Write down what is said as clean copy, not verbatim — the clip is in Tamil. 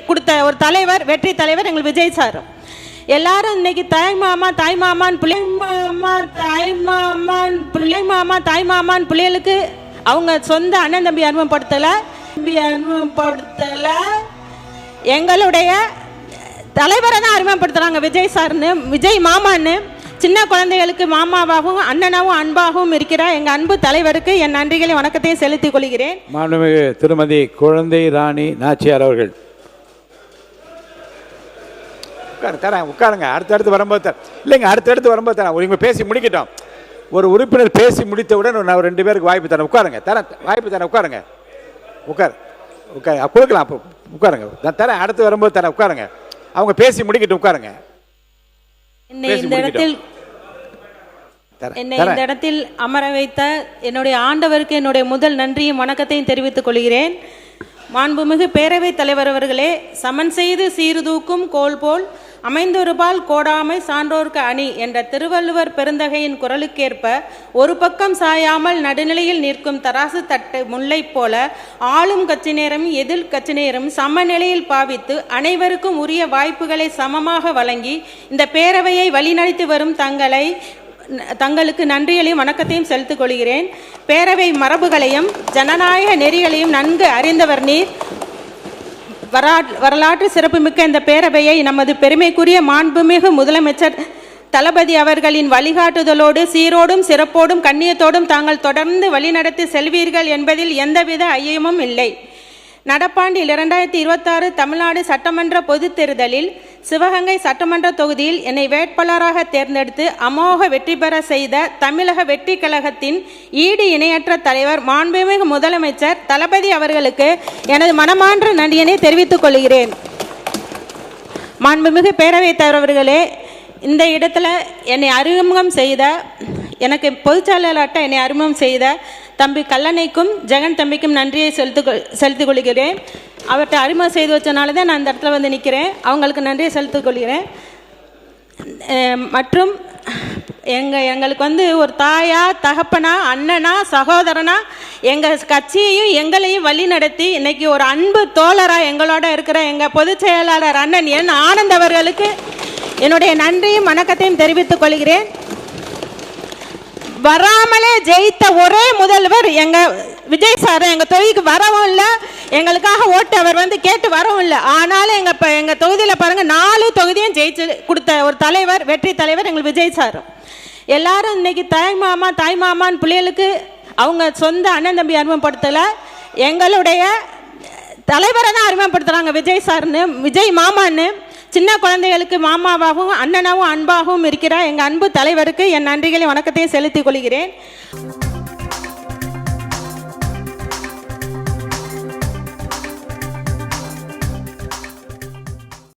கொடுத்த ஒரு தலைவர், வெற்றி தலைவர் எங்கள் விஜய் சார். எல்லாரும் இன்னைக்கு தாய்மாமான் பிள்ளைகளுக்கு அவங்க சொந்த அண்ணன் தம்பி அறிமுகப்படுத்தலை, எங்களுடைய தலைவரை தான் அறிமுகப்படுத்துகிறாங்க விஜய் சார்னு, விஜய் மாமான்னு. சின்ன குழந்தைகளுக்கு மாமாவாகவும் அண்ணனாகவும் அன்பாகவும் இருக்கிற எங்கள் அன்பு தலைவருக்கு என் நன்றிகளை வணக்கத்தையும் செலுத்திக் கொள்கிறேன். மாண்புமிகு திருமதி குழந்தை ராணி நாச்சியார் அவர்கள். தரேன், உட்காருங்க. அடுத்தடுத்து வரும்போது இல்லைங்க, அடுத்தடுத்து வரும்போது தரேன். இவங்க பேசி முடிக்கட்டும். ஒரு உறுப்பினர் பேசி முடித்தவுடன் நான் 2 பேருக்கு வாய்ப்பு தரேன். உட்காருங்க, தரேன், வாய்ப்பு தரேன். உட்காருங்க, உட்காரு கொடுக்கலாம். அப்போ உட்காருங்க, நான் தரேன். அடுத்து வரும்போது தரேன். உட்காருங்க, அவங்க பேசி முடிக்கட்டும். உட்காருங்க. என்னை இந்த இடத்தில் அமர வைத்த என்னுடைய ஆண்டவருக்கு என்னுடைய முதல் நன்றியும் வணக்கத்தையும் தெரிவித்துக் கொள்கிறேன். மாண்புமிகு பேரவைத் தலைவர் அவர்களே, சமன் செய்து சீர்தூக்கும் கோல் போல் அமைந்தொருபால் கோடாமை சான்றோர்க்கு அணி என்ற திருவள்ளுவர் பெருந்தகையின் குரலுக்கேற்ப ஒரு பக்கம் சாயாமல் நடுநிலையில் நிற்கும் தராசு தட்டு முல்லை போல ஆளும் கட்சி நேரம் எதிர் கட்சி நேரம் சமநிலையில் பாவித்து அனைவருக்கும் உரிய வாய்ப்புகளை சமமாக வழங்கி இந்த பேரவையை வழிநடத்தி வரும் தங்களுக்கு நன்றிகளையும் வணக்கத்தையும் செலுத்திக் கொள்கிறேன். பேரவை மரபுகளையும் ஜனநாயக நெறிகளையும் நன்கு அறிந்தவர் நீர். வரலாற்று சிறப்புமிக்க இந்த பேரவையை நமது பெருமைக்குரிய மாண்புமிகு முதலமைச்சர் தளபதி அவர்களின் வழிகாட்டுதலோடு சீரோடும் சிறப்போடும் கண்ணியத்தோடும் தாங்கள் தொடர்ந்து வழிநடத்தி செல்வீர்கள் என்பதில் எந்தவித ஐயமும் இல்லை. நடப்பாண்டில் 2026 தமிழ்நாடு சட்டமன்ற பொதுத் தேர்தலில் சிவகங்கை சட்டமன்ற தொகுதியில் என்னை வேட்பாளராக தேர்ந்தெடுத்து அமோக வெற்றி பெற செய்த தமிழக வெற்றி கழகத்தின் ஈடு இணையற்ற தலைவர் மாண்புமிகு முதலமைச்சர் தளபதி அவர்களுக்கு எனது மனமார்ந்த நன்றியினை தெரிவித்துக் கொள்கிறேன். மாண்புமிகு பேரவைத் தலைவர்களே, இந்த இடத்துல என்னை அறிமுகம் செய்த, எனக்கு பொதுச்செயலாளர்கிட்ட என்னை அறிமுகம் செய்த தம்பி கல்லணைக்கும் ஜெகன் தம்பிக்கும் நன்றியை செலுத்திக் கொள்கிறேன். அவர்கிட்ட அறிமுகம் செய்து வச்சனால தான் நான் இந்த இடத்துல வந்து நிற்கிறேன். அவங்களுக்கு நன்றியை செலுத்திக் கொள்கிறேன். மற்றும் எங்களுக்கு வந்து ஒரு தாயா, தகப்பனா, அண்ணனா, சகோதரனா எங்கள் கட்சியையும் எங்களையும் வழி நடத்தி இன்னைக்கு ஒரு அன்பு தோழராக எங்களோட இருக்கிற எங்கள் பொதுச் செயலாளர் அண்ணன் என் ஆனந்த் அவர்களுக்கு என்னுடைய நன்றியும் வணக்கத்தையும் தெரிவித்துக் கொள்கிறேன். வராமலே ஜெயித்த ஒரே முதல்வர் எங்க விஜய் சார். எங்க தொகுதிக்கு வரவும் இல்லை, எங்களுக்காக ஓட்டு அவர் வந்து கேட்டு வரவும் இல்லை. ஆனாலும் எங்க தொகுதியில் பாருங்க 4 தொகுதியும் ஜெயிச்சு கொடுத்த ஒரு தலைவர், வெற்றி தலைவர் எங்கள் விஜய் சார். எல்லாரும் இன்னைக்கு தாய்மாமான் பிள்ளைகளுக்கு அவங்க சொந்த அண்ணன் தம்பி அறிமுகப்படுத்தலை, எங்களுடைய தலைவரை தான் அறிமுகப்படுத்துறாங்க விஜய் சார்னு, விஜய் மாமான்னு. சின்ன குழந்தைகளுக்கு மாமாவாகவும் அண்ணனாகவும் அன்பாகவும் இருக்கிற எங்கள் அன்பு தலைவருக்கு என் நன்றிகளை வணக்கத்தையும் செலுத்திக் கொள்கிறேன்.